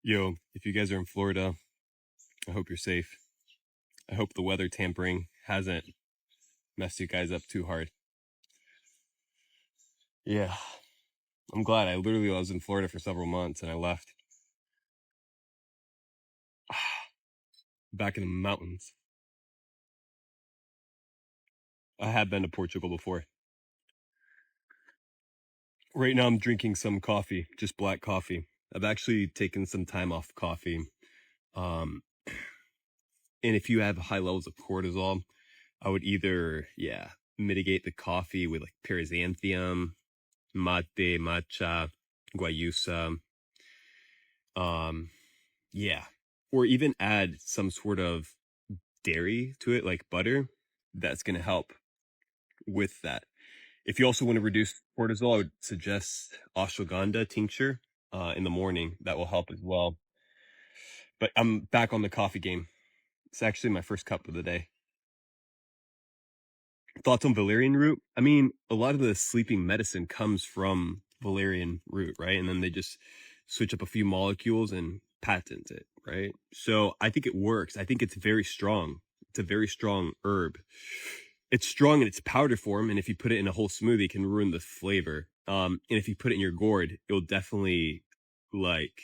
Yo, if you guys are in Florida, I hope you're safe. I hope the weather tampering hasn't messed you guys up too hard. Yeah, I'm glad. I literally was in Florida for several months and I left. Back in the mountains. I have been to Portugal before. Right now I'm drinking some coffee, just black coffee. I've actually taken some time off coffee. Um, and if you have high levels of cortisol, I would either, mitigate the coffee with like paraxanthium, mate, matcha, guayusa. Um, yeah. Or even add some sort of dairy to it, like butter. That's going to help with that. If you also want to reduce cortisol, I would suggest ashwagandha tincture in the morning. That will help as well. But I'm back on the coffee game. It's actually my first cup of the day. Thoughts on valerian root? I mean, a lot of the sleeping medicine comes from valerian root, right? And then they just switch up a few molecules and patent it, right? So I think it works. I think it's very strong. It's a very strong herb. It's strong in its powder form, and if you put it in a whole smoothie, it can ruin the flavor. And if you put it in your gourd, it'll definitely like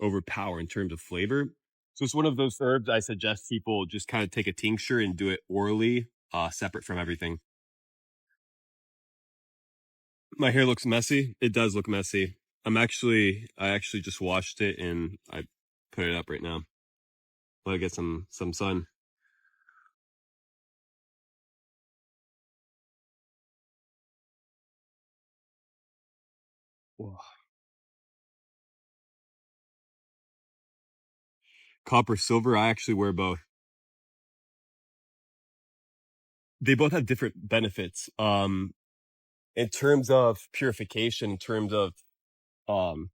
overpower in terms of flavor. So it's one of those herbs I suggest people just kind of take a tincture and do it orally, separate from everything. My hair looks messy. It does look messy. I actually just washed it and I put it up right now. Let it get some sun. Whoa. Copper, silver. I actually wear both. They both have different benefits. In terms of purification, in terms of um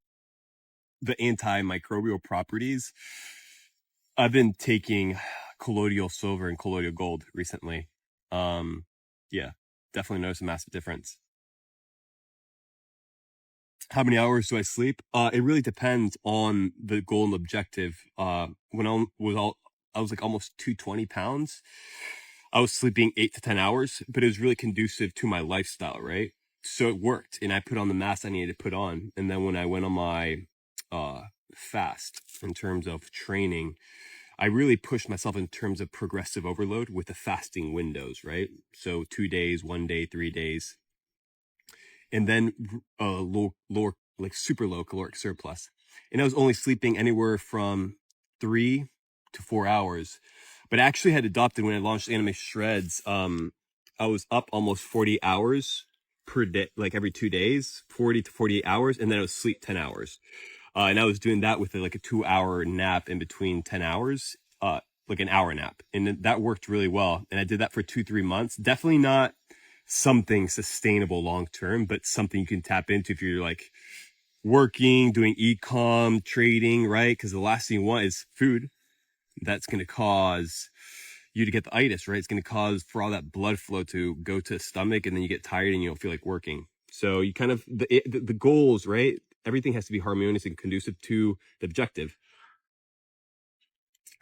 the antimicrobial properties, I've been taking colloidal silver and colloidal gold recently. Um, yeah, definitely noticed a massive difference. How many hours do I sleep? It really depends on the goal and objective. When I was like almost 220 pounds. I was sleeping 8 to 10 hours, but it was really conducive to my lifestyle, right? So it worked, and I put on the mass I needed to put on. And then when I went on my fast in terms of training, I really pushed myself in terms of progressive overload with the fasting windows, right? So 2 days, 1 day, 3 days, and then lower, like super low caloric surplus. And I was only sleeping anywhere from 3 to 4 hours. But I actually had adopted when I launched Anime Shreds. I was up almost 40 hours per day, like every 2 days, 40 to 48 hours, and then I would sleep 10 hours. And I was doing that with like a 2 hour nap in between 10 hours, like an hour nap. And that worked really well. And I did that for 2, 3 months. Definitely not something sustainable long term, but something you can tap into if you're like working, doing e-com, trading, right? Because the last thing you want is food. That's going to cause you to get the itis, right? It's going to cause for all that blood flow to go to the stomach, and then you get tired and you don't feel like working. So you kind of the goals, right? Everything has to be harmonious and conducive to the objective.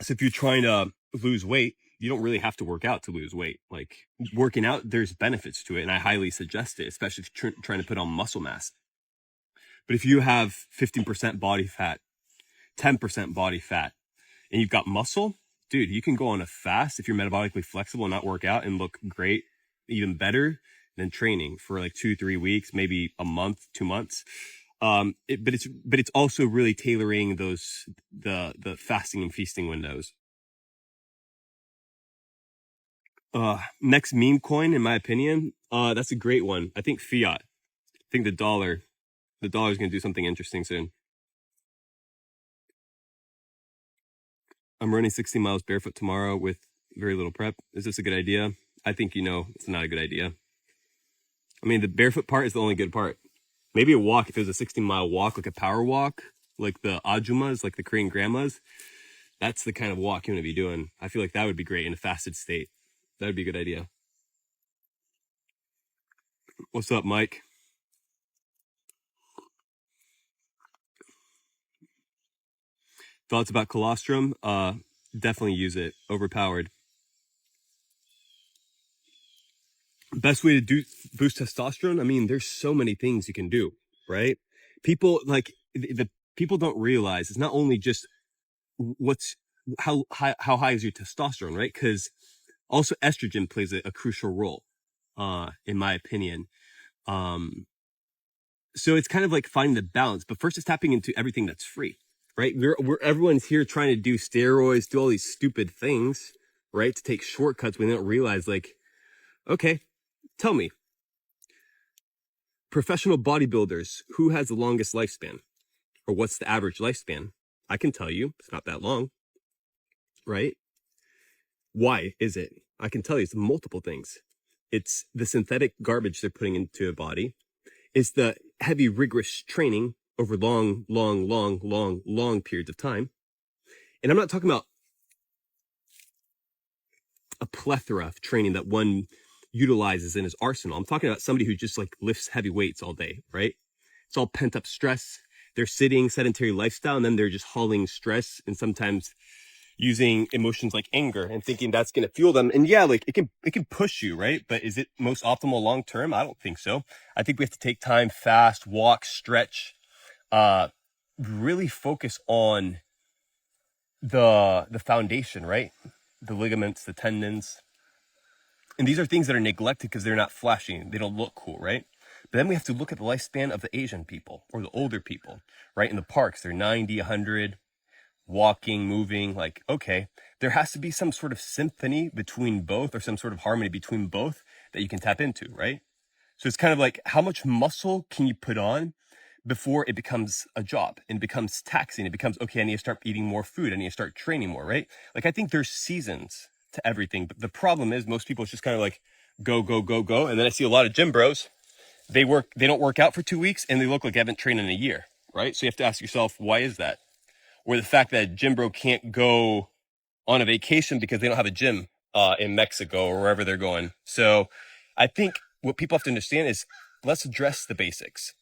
So if you're trying to lose weight, you don't really have to work out to lose weight. Like working out, there's benefits to it, and I highly suggest it, especially if you're trying to put on muscle mass. But if you have 15% body fat, 10% body fat, and you've got muscle, dude, you can go on a fast if you're metabolically flexible and not work out and look great, even better than training for like 2, 3 weeks, maybe a month, 2 months. But it's also really tailoring the fasting and feasting windows. Next meme coin, in my opinion, that's a great one. I think fiat. I think the dollar is going to do something interesting soon. I'm running 60 miles barefoot tomorrow with very little prep. Is this a good idea? I think it's not a good idea. I mean, the barefoot part is the only good part. Maybe a walk, if it was a 16-mile walk, like a power walk, like the ajumas, like the Korean grandmas, that's the kind of walk you want to be doing. I feel like that would be great in a fasted state. That would be a good idea. What's up, Mike? Thoughts about colostrum? Definitely use it. Overpowered. Best way to boost testosterone? I mean, there's so many things you can do, right? People like the people don't realize it's not only just what's how high is your testosterone, right? Because also estrogen plays a crucial role, in my opinion. So it's kind of like finding the balance, but first it's tapping into everything that's free, right? Everyone's here trying to do steroids, do all these stupid things, right? To take shortcuts when they don't realize, like, okay, tell me, professional bodybuilders, who has the longest lifespan, or what's the average lifespan? I can tell you, it's not that long, right? Why is it? I can tell you it's multiple things. It's the synthetic garbage they're putting into a body. It's the heavy, rigorous training over long periods of time. And I'm not talking about a plethora of training that one utilizes in his arsenal. I'm talking about somebody who just like lifts heavy weights all day, right? It's all pent up stress. They're sitting, sedentary lifestyle, and then they're just hauling stress and sometimes using emotions like anger and thinking that's going to fuel them. And yeah, like it can push you, right? But is it most optimal long term? I don't think so. I think we have to take time, fast, walk, stretch, really focus on the foundation, right? The ligaments, the tendons. And these are things that are neglected because they're not flashy. They don't look cool, right? But then we have to look at the lifespan of the Asian people or the older people, right? In the parks, they're 90, 100, walking, moving. Like, okay, there has to be some sort of symphony between both, or some sort of harmony between both that you can tap into, right? So it's kind of like, how much muscle can you put on before it becomes a job and becomes taxing? It becomes, okay, I need to start eating more food. I need to start training more, right? Like, I think there's seasons to everything. But the problem is most people, it's just kind of like go. And then I see a lot of gym bros. They don't work out for 2 weeks and they look like they haven't trained in a year, right? So you have to ask yourself, why is that? Or the fact that a gym bro can't go on a vacation because they don't have a gym in Mexico or wherever they're going. So I think what people have to understand is, let's address the basics,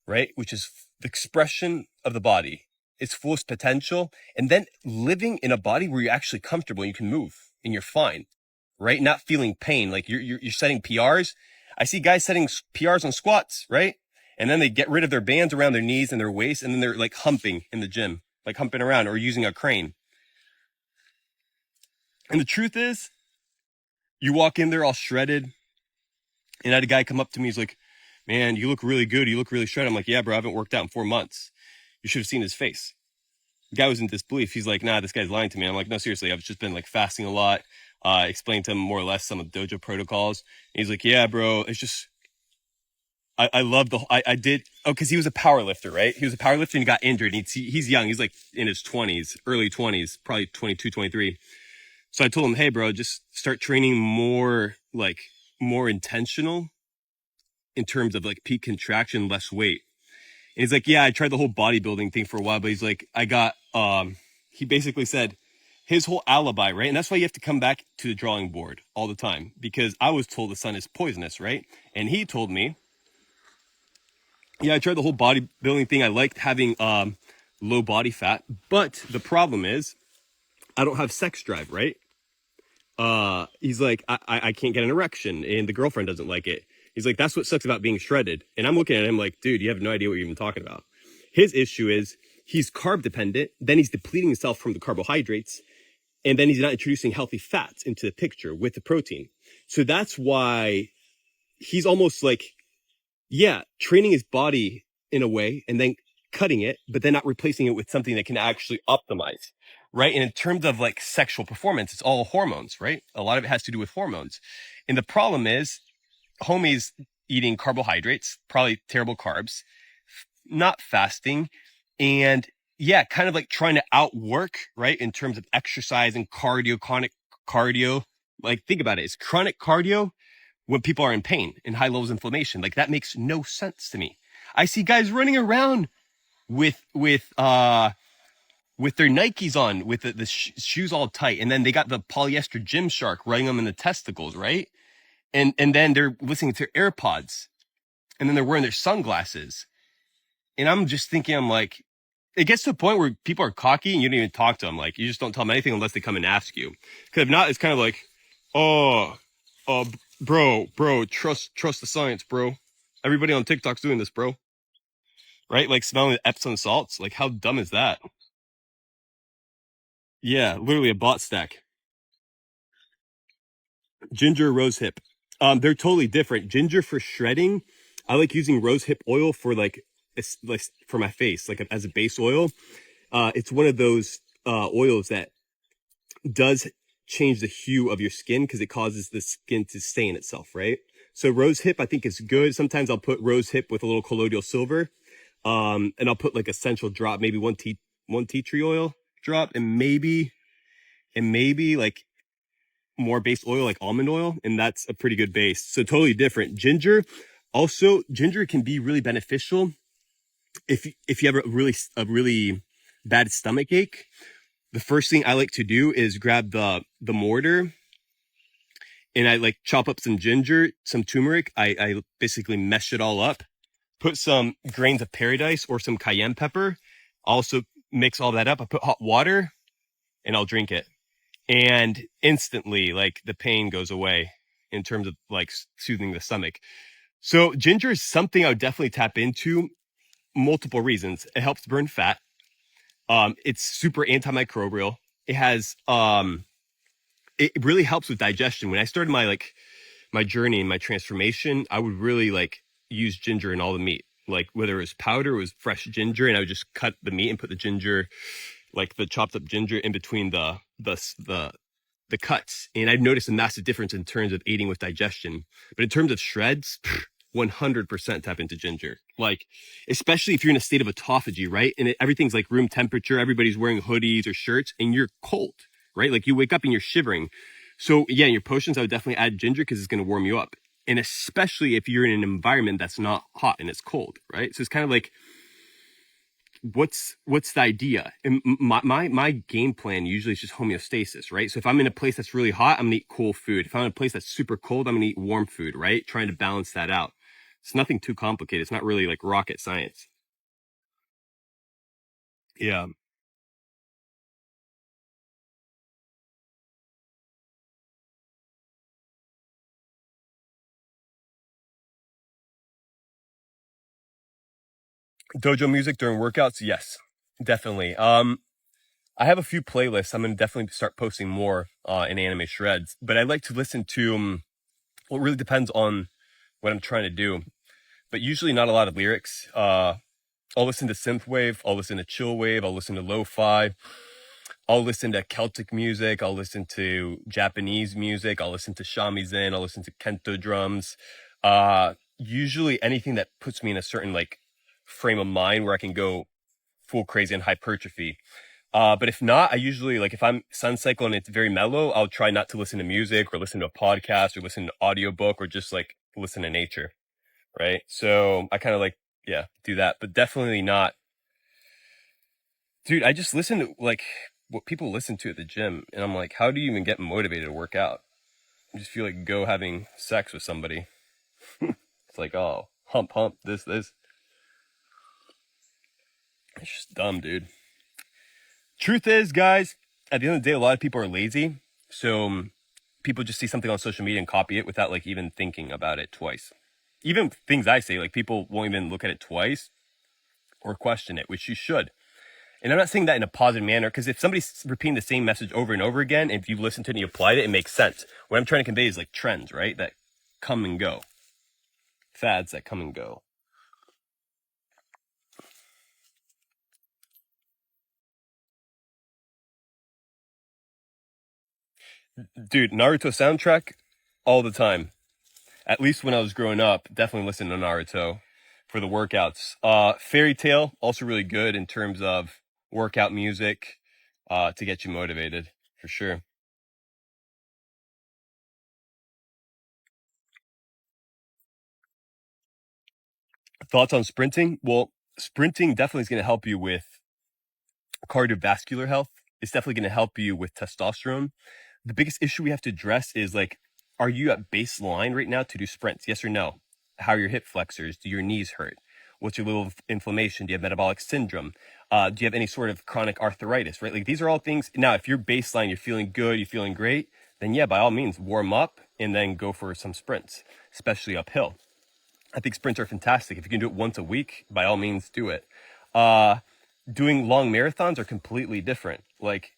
right? Which is the expression of the body, its fullest potential, and then living in a body where you're actually comfortable and you can move and you're fine, right? Not feeling pain. Like you're setting PRs. I see guys setting PRs on squats, right? And then they get rid of their bands around their knees and their waist, and then they're like humping in the gym, like humping around or using a crane. And the truth is, you walk in there all shredded, and I had a guy come up to me. He's like, man, you look really good. You look really shredded. I'm like, yeah, bro, I haven't worked out in 4 months. You should have seen his face. The guy was in disbelief. He's like, nah, this guy's lying to me. I'm like, no, seriously, I've just been like fasting a lot. Explained to him more or less some of the dojo protocols. And he's like, yeah, bro, it's just, I love I did. Oh, cause he was a power lifter, right? He was a power lifter and he got injured. And he's young. He's like in his 20s, early 20s, probably 22, 23. So I told him, hey, bro, just start training more intentional in terms of like peak contraction, less weight. And he's like, yeah, I tried the whole bodybuilding thing for a while, but he's like, he basically said his whole alibi, right? And that's why you have to come back to the drawing board all the time, because I was told the sun is poisonous, right? And he told me, yeah, I tried the whole bodybuilding thing. I liked having low body fat, but the problem is I don't have sex drive, right? He's like, I can't get an erection and the girlfriend doesn't like it. He's like, that's what sucks about being shredded. And I'm looking at him like, dude, you have no idea what you're even talking about. His issue is he's carb dependent. Then he's depleting himself from the carbohydrates. And then he's not introducing healthy fats into the picture with the protein. So that's why he's almost like, yeah, training his body in a way and then cutting it, but then not replacing it with something that can actually optimize. Right. And in terms of like sexual performance, it's all hormones, right? A lot of it has to do with hormones. And the problem is, homie's eating carbohydrates, probably terrible carbs, not fasting, and yeah, kind of like trying to outwork, right? In terms of exercise and cardio, chronic cardio. Like, think about it. It's chronic cardio when people are in pain and high levels of inflammation. Like, that makes no sense to me. I see guys running around with their Nikes on, with the shoes all tight, and then they got the polyester Gymshark running them in the testicles, right? And then they're listening to AirPods, and then they're wearing their sunglasses. And I'm just thinking, I'm like, it gets to the point where people are cocky and you don't even talk to them. Like you just don't tell them anything unless they come and ask you. Because if not, it's kind of like, oh, bro, trust the science, bro. Everybody on TikTok's doing this, bro. Right? Like smelling the Epsom salts. Like how dumb is that? Yeah, literally a bot stack. Ginger, rose hip. They're totally different. Ginger for shredding. I like using rose hip oil for like for my face, like as a base oil. It's one of those oils that does change the hue of your skin because it causes the skin to stain itself, right? So rose hip, I think is good. Sometimes I'll put rose hip with a little colloidal silver. And I'll put like essential drop, maybe one tea tree oil drop, and maybe like more base oil, like almond oil. And that's a pretty good base. So totally different. Ginger. Also, ginger can be really beneficial if you have a really bad stomach ache. The first thing I like to do is grab the mortar and I like chop up some ginger, some turmeric. I basically mesh it all up, put some grains of paradise or some cayenne pepper, also mix all that up. I put hot water and I'll drink it. And instantly, like the pain goes away in terms of like soothing the stomach. So ginger is something I would definitely tap into. Multiple reasons. It helps burn fat. It's super antimicrobial. It really helps with digestion. When I started my journey and my transformation, I would really like use ginger in all the meat. Like whether it was powder, it was fresh ginger, and I would just cut the meat and put the ginger, like the chopped up ginger, in between the cuts. And I've noticed a massive difference in terms of aiding with digestion. But in terms of shreds, 100% tap into ginger. Like, especially if you're in a state of autophagy, right? And everything's like room temperature. Everybody's wearing hoodies or shirts and you're cold, right? Like you wake up and you're shivering. So yeah, in your potions, I would definitely add ginger because it's going to warm you up. And especially if you're in an environment that's not hot and it's cold, right? So it's kind of like, what's the idea? And my game plan usually is just homeostasis, right? So if I'm in a place that's really hot, I'm gonna eat cool food. If I'm in a place that's super cold, I'm gonna eat warm food, right? Trying to balance that out. It's nothing too complicated. It's not really like rocket science. Yeah. Dojo music during workouts, yes, definitely. I have a few playlists. I'm gonna definitely start posting more in anime shreds, but I like to listen to well, it really depends on what I'm trying to do, but usually not a lot of lyrics. I'll listen to synthwave, I'll listen to chill wave, I'll listen to lo-fi, I'll listen to Celtic music, I'll listen to Japanese music, I'll listen to shamisen, I'll listen to kento drums. Usually anything that puts me in a certain like frame of mind where I can go full crazy and hypertrophy. But if not, I usually like if I'm sun cycle and it's very mellow, I'll try not to listen to music or listen to a podcast or listen to audiobook or just like listen to nature. Right. So I kind of like, yeah, do that, but definitely not. Dude, I just listen to like what people listen to at the gym. And I'm like, how do you even get motivated to work out? I just feel like go having sex with somebody. It's like, oh, hump, this. It's just dumb, dude. Truth is, guys, at the end of the day, a lot of people are lazy. So people just see something on social media and copy it without like even thinking about it twice. Even things I say, like people won't even look at it twice or question it, which you should. And I'm not saying that in a positive manner, because if somebody's repeating the same message over and over again, and if you listen to it and you applied it, it makes sense. What I'm trying to convey is like trends, right? That come and go. Fads that come and go. Dude, Naruto soundtrack all the time. At least when I was growing up, definitely listen to Naruto for the workouts. Fairy Tale, also really good in terms of workout music, to get you motivated for sure. Thoughts on sprinting? Well, sprinting definitely is going to help you with cardiovascular health. It's definitely going to help you with testosterone. The biggest issue we have to address is like, are you at baseline right now to do sprints? Yes or no? How are your hip flexors? Do your knees hurt? What's your level of inflammation? Do you have metabolic syndrome? Do you have any sort of chronic arthritis, right? Like these are all things. Now, if your baseline, you're feeling good, you're feeling great, then yeah, by all means, warm up and then go for some sprints, especially uphill. I think sprints are fantastic. If you can do it once a week, by all means, do it. Doing long marathons are completely different. Like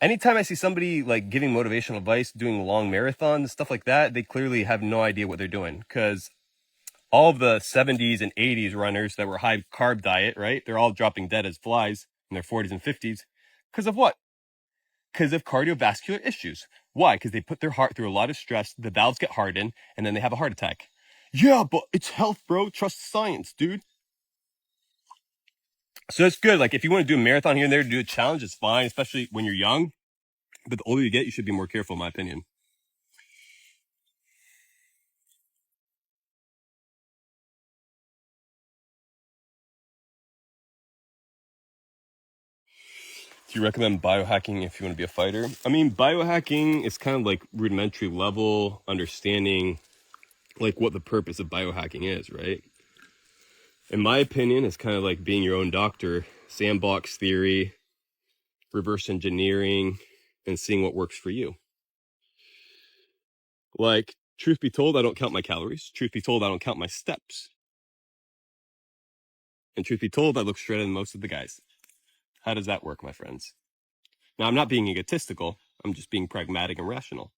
anytime I see somebody like giving motivational advice, doing long marathons, stuff like that, they clearly have no idea what they're doing. Because all of the 70s and 80s runners that were high carb diet, right? They're all dropping dead as flies in their 40s and 50s. Because of what? Because of cardiovascular issues. Why? Because they put their heart through a lot of stress, the valves get hardened, and then they have a heart attack. Yeah, but it's health, bro. Trust science, dude. So it's good. Like if you want to do a marathon here and there to do a challenge, it's fine, especially when you're young. But the older you get, you should be more careful, in my opinion. Do you recommend biohacking if you want to be a fighter? I mean, biohacking is kind of like rudimentary level understanding, like what the purpose of biohacking is, right? In my opinion, it's kind of like being your own doctor, sandbox theory, reverse engineering, and seeing what works for you. Like, truth be told, I don't count my calories. Truth be told, I don't count my steps. And truth be told, I look shredder than most of the guys. How does that work, my friends? Now, I'm not being egotistical. I'm just being pragmatic and rational.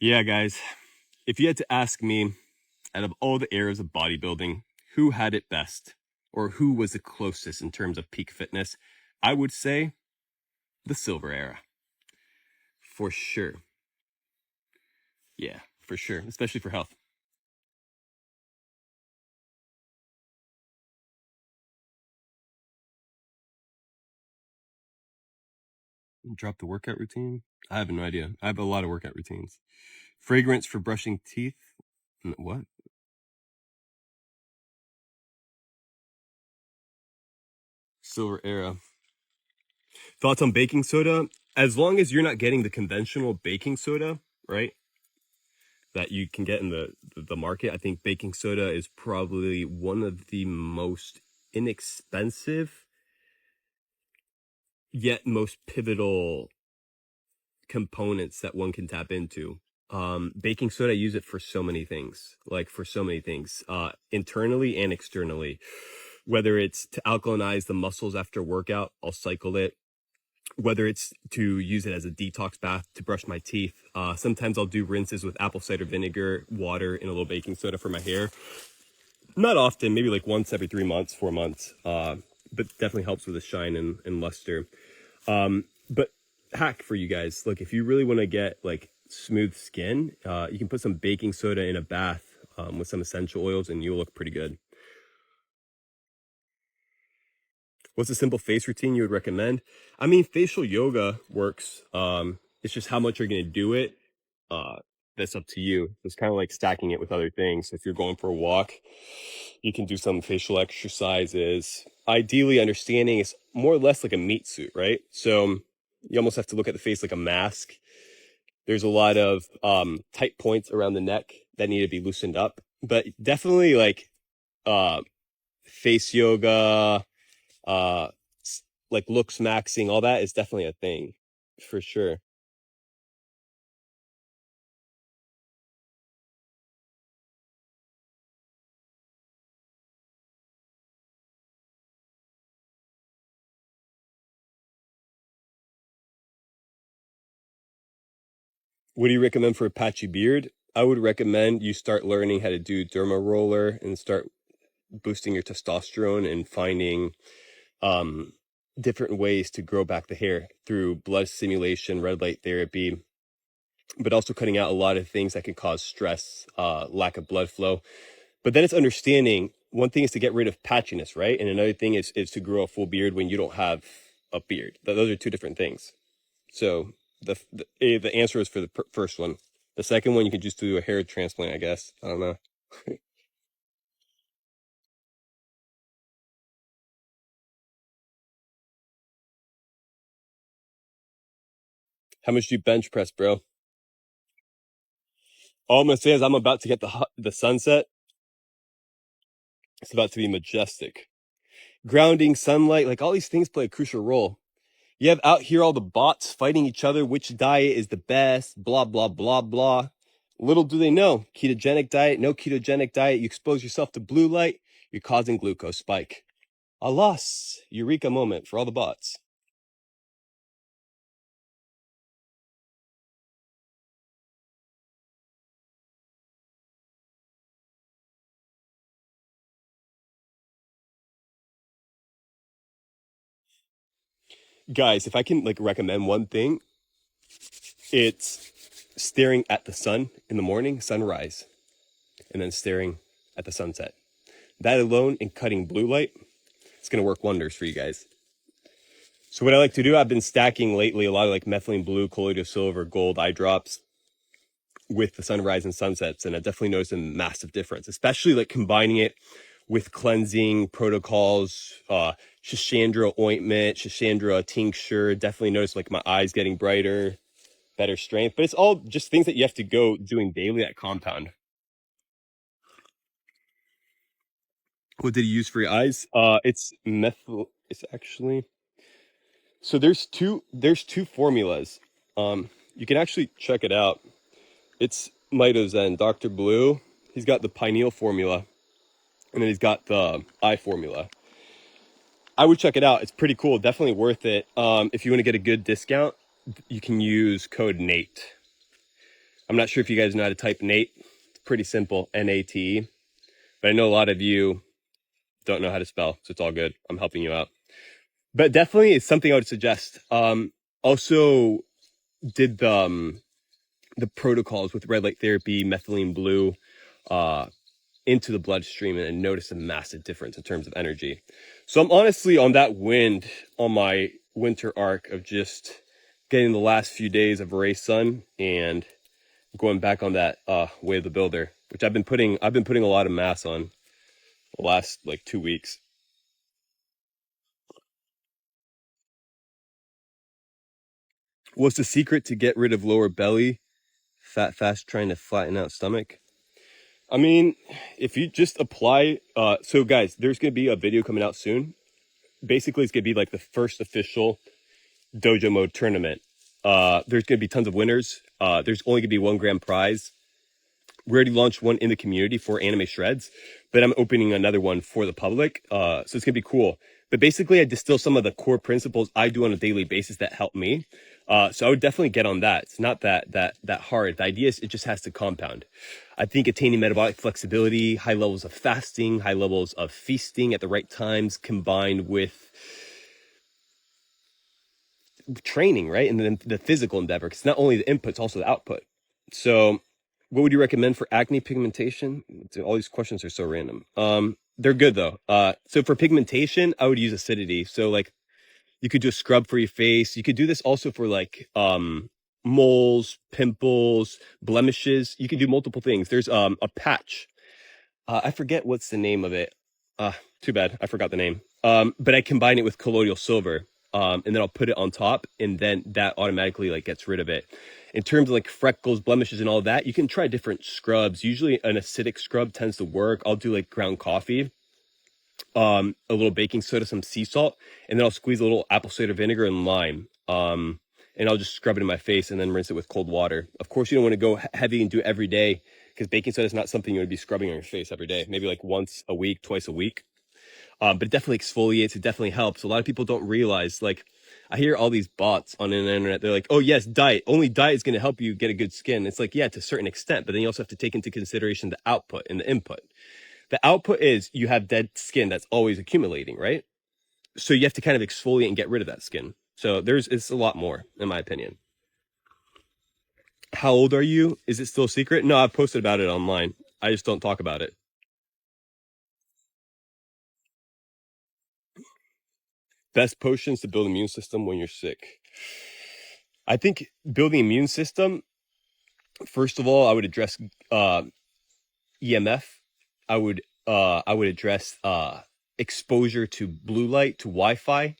Yeah, guys, if you had to ask me, out of all the eras of bodybuilding, who had it best or who was the closest in terms of peak fitness, I would say the silver era. For sure. Yeah, for sure, especially for health. Drop the workout routine? I have no idea. I have a lot of workout routines. Fragrance for brushing teeth? What? Silver era. Thoughts on baking soda? As long as you're not getting the conventional baking soda, right? That you can get in the market, I think baking soda is probably one of the most inexpensive yet most pivotal components that one can tap into. Baking soda, I use it for so many things, like for so many things, internally and externally. Whether it's to alkalinize the muscles after workout, I'll cycle it. Whether it's to use it as a detox bath to brush my teeth. Sometimes I'll do rinses with apple cider vinegar, water, and a little baking soda for my hair. Not often, maybe like once every 3 months, 4 months, but definitely helps with the shine and luster. But hack for you guys, look, if you really want to get like smooth skin, you can put some baking soda in a bath with some essential oils and you'll look pretty good. What's a simple face routine you would recommend? I mean, facial yoga works. It's just how much you're going to do it. Uh, that's up to you. It's kind of like stacking it with other things. If you're going for a walk, you can do some facial exercises. Ideally, understanding is more or less like a meat suit, right? So you almost have to look at the face like a mask. There's a lot of tight points around the neck that need to be loosened up, but definitely like uh, face yoga, uh, like looks maxing, all that is definitely a thing for sure. What do you recommend for a patchy beard? I would recommend you start learning how to do derma roller and start boosting your testosterone and finding um, different ways to grow back the hair through blood stimulation, red light therapy, but also cutting out a lot of things that can cause stress, lack of blood flow. But then it's understanding one thing is to get rid of patchiness, right? And another thing is to grow a full beard when you don't have a beard. Those are two different things. So the answer is for the first one. The second one, you could just do a hair transplant, I guess. I don't know. How much do you bench press, bro? All I'm gonna say is I'm about to get the sunset. It's about to be majestic. Grounding, sunlight, like all these things play a crucial role. You have out here all the bots fighting each other, which diet is the best, blah, blah, blah, blah. Little do they know, ketogenic diet, no ketogenic diet, you expose yourself to blue light, you're causing glucose spike. Alas, eureka moment for all the bots. Guys, if I can like recommend one thing, it's staring at the sun in the morning, sunrise, and then staring at the sunset. That alone and cutting blue light, it's gonna work wonders for you guys. So what I like to do, I've been stacking lately a lot of like methylene blue, colloidal silver, gold eye drops with the sunrise and sunsets, and I definitely noticed a massive difference, especially like combining it with cleansing protocols, Shishandra ointment, Shishandra tincture. Definitely noticed like my eyes getting brighter, better strength, but it's all just things that you have to go doing daily that compound. What did you use for your eyes? It's methyl. It's actually so there's two formulas. You can actually check it out. It's Mitozen, Dr. Blue. He's got the pineal formula, and then he's got the eye formula. I would check it out. It's pretty cool. Definitely worth it. If you want to get a good discount, you can use code NATE. I'm not sure if you guys know how to type NATE. It's pretty simple, NATE. But I know a lot of you don't know how to spell, so it's all good. I'm helping you out. But definitely it's something I would suggest. Also did the protocols with red light therapy, methylene blue, into the bloodstream, and noticed a massive difference in terms of energy. So I'm honestly on that wind on my winter arc of just getting the last few days of race sun and going back on that way of the builder, which I've been putting a lot of mass on the last like 2 weeks. What's the secret to get rid of lower belly fat fast trying to flatten out stomach? I mean, if you just apply, so guys, there's going to be a video coming out soon. Basically, it's going to be like the first official dojo mode tournament. There's going to be tons of winners. There's only going to be 1 gram prize. We already launched one in the community for anime shreds, but I'm opening another one for the public. So it's going to be cool. But basically, I distill some of the core principles I do on a daily basis that help me. So I would definitely get on that. It's not that hard. The idea is it just has to compound. I think attaining metabolic flexibility, high levels of fasting, high levels of feasting at the right times, combined with training, right? And then the physical endeavor, because not only the input, it's also the output. So what would you recommend for acne pigmentation? All these questions are so random. They're good though. So for pigmentation, I would use acidity. So like you could do a scrub for your face. You could do this also for like moles, pimples, blemishes. You can do multiple things. There's a patch. I forget what's the name of it. Too bad. I forgot the name. But I combine it with colloidal silver. And then I'll put it on top, and then that automatically like gets rid of it. In terms of like freckles, blemishes, and all that, you can try different scrubs. Usually an acidic scrub tends to work. I'll do like ground coffee, a little baking soda, some sea salt, and then I'll squeeze a little apple cider vinegar and lime. And I'll just scrub it in my face and then rinse it with cold water. Of course, you don't want to go heavy and do it every day, because baking soda is not something you want to be scrubbing on your face every day. Maybe like once a week, twice a week. But it definitely exfoliates. It definitely helps. A lot of people don't realize, like, I hear all these bots on the internet. They're like, oh, yes, diet. Only diet is going to help you get a good skin. It's like, yeah, to a certain extent. But then you also have to take into consideration the output and the input. The output is you have dead skin that's always accumulating, right? So you have to kind of exfoliate and get rid of that skin. So it's a lot more, in my opinion. How old are you? Is it still a secret? No, I've posted about it online. I just don't talk about it. Best potions to build immune system when you're sick. I think building immune system, first of all, I would address EMF. I would address exposure to blue light, to Wi-Fi.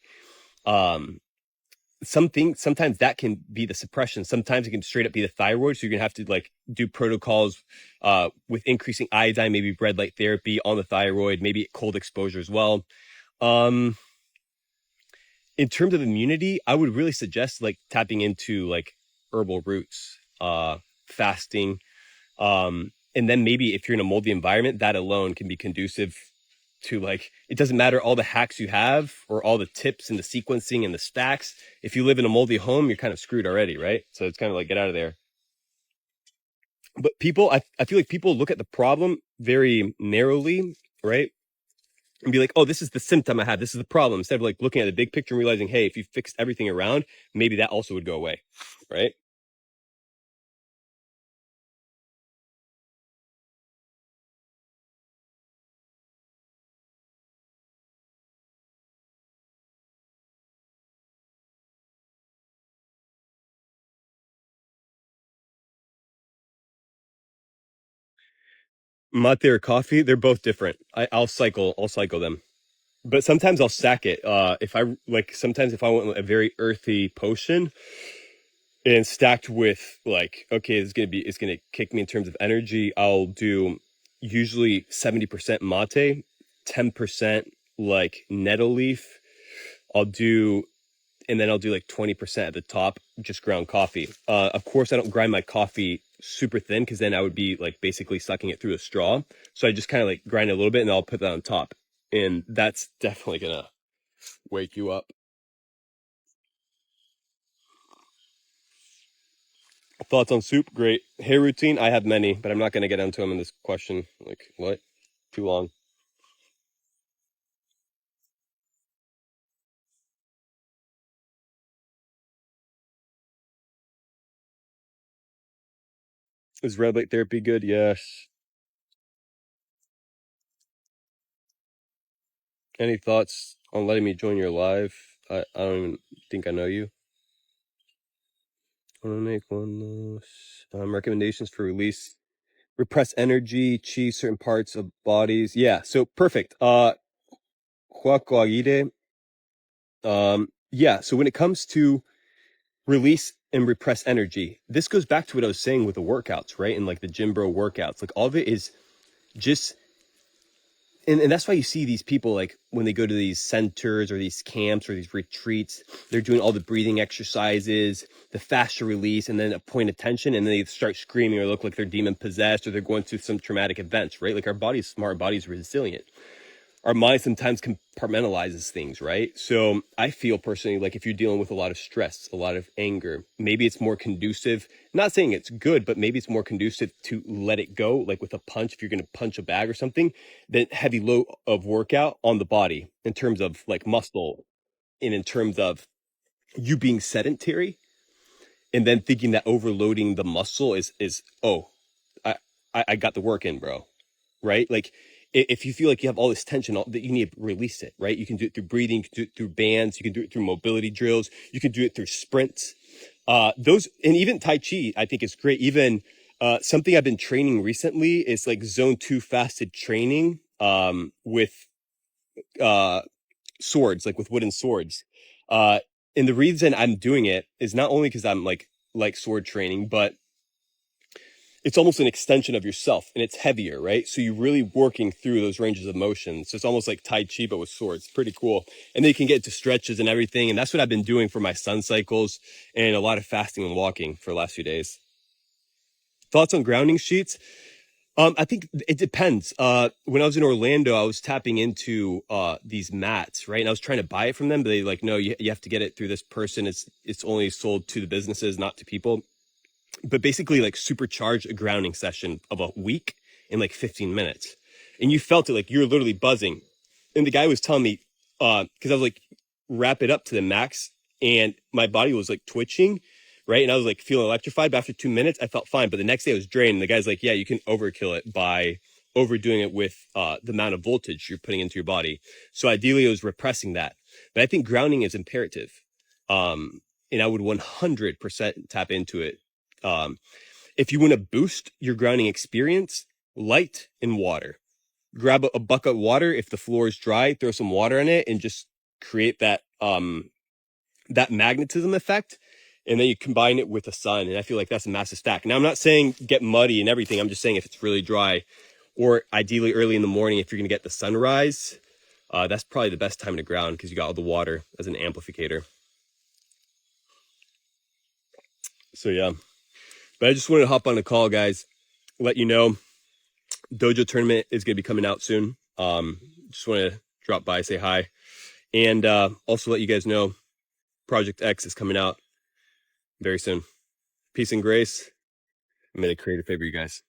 sometimes that can be the suppression. Sometimes it can straight up be the thyroid. So you're gonna have to like do protocols with increasing iodine, maybe red light therapy on the thyroid, maybe cold exposure as well. Um, in terms of immunity, I would really suggest like tapping into like herbal roots, fasting, and then maybe if you're in a moldy environment, that alone can be conducive to like, it doesn't matter all the hacks you have or all the tips and the sequencing and the stacks. If you live in a moldy home, you're kind of screwed already, right? So it's kind of like, get out of there. But people, I feel like people look at the problem very narrowly, right? And be like, oh, this is the symptom I have. This is the problem. Instead of like looking at the big picture and realizing, hey, if you fixed everything around, maybe that also would go away, right? Mate or coffee, they're both different. I'll cycle them. But sometimes I'll stack it. If I like, sometimes if I want a very earthy potion and stacked with like, okay, it's gonna kick me in terms of energy. I'll do usually 70% mate, 10% like nettle leaf. I'll do, and then I'll do like 20% at the top, just ground coffee. Of course, I don't grind my coffee super thin because then I would be like basically sucking it through a straw. So I just kind of like grind it a little bit and I'll put that on top. And that's definitely gonna wake you up. Thoughts on soup? Great. Hair routine? I have many, but I'm not going to get into them in this question. Like, what? Too long. Is red light therapy good? Yes. Any thoughts on letting me join your live? I don't even think I know you. Want to make one recommendations for release, repress energy, chi certain parts of bodies. Yeah, so perfect. Huacuaide. Yeah, so when it comes to release and repress energy, this goes back to what I was saying with the workouts, right? And like the gym bro workouts, like all of it is just, and that's why you see these people like when they go to these centers or these camps or these retreats, they're doing all the breathing exercises, the faster release, and then a point of tension, and then they start screaming or look like they're demon possessed or they're going through some traumatic events, right? Like our body's smart, our body's resilient. Our mind sometimes compartmentalizes things, right? So I feel personally like if you're dealing with a lot of stress, a lot of anger, maybe it's more conducive. Not saying it's good, but maybe it's more conducive to let it go, like with a punch. If you're going to punch a bag or something, than heavy load of workout on the body in terms of like muscle and in terms of you being sedentary, and then thinking that overloading the muscle is oh, I I got the work in, bro, right? Like if you feel like you have all this tension that you need to release it, right? You can do it through breathing, you can do it through bands, you can do it through mobility drills, you can do it through sprints. Those, and even Tai Chi, I think is great. Even something I've been training recently is like zone two fasted training with uh, swords, like with wooden swords. Uh, and the reason I'm doing it is not only because I'm like sword training, but it's almost an extension of yourself and it's heavier, right? So you're really working through those ranges of motion. So it's almost like Tai Chi, but with swords. Pretty cool. And then you can get to stretches and everything. And that's what I've been doing for my sun cycles and a lot of fasting and walking for the last few days. Thoughts on grounding sheets? I think it depends. When I was in Orlando, I was tapping into these mats, right? And I was trying to buy it from them, but they like, no, you have to get it through this person. It's only sold to the businesses, not to people. But basically like supercharge a grounding session of a week in like 15 minutes. And you felt it like you were literally buzzing. And the guy was telling me, because I was like, wrap it up to the max. And my body was like twitching, right? And I was like feeling electrified. But after 2 minutes, I felt fine. But the next day I was drained. And the guy's like, yeah, you can overkill it by overdoing it with the amount of voltage you're putting into your body. So ideally, it was repressing that. But I think grounding is imperative. And I would 100% tap into it. Um, if you want to boost your grounding experience, light and water. Grab a bucket of water. If the floor is dry, throw some water in it and just create that that magnetism effect, and then you combine it with the sun, and I feel like that's a massive stack. Now, I'm not saying get muddy and everything. I'm just saying if it's really dry, or ideally early in the morning, if you're going to get the sunrise, that's probably the best time to ground because you got all the water as an amplificator. So yeah, but I just wanted to hop on a call, guys, let you know dojo tournament is going to be coming out soon. Just want to drop by, say hi, and also let you guys know Project X is coming out very soon. Peace and grace. May the creator favor you guys.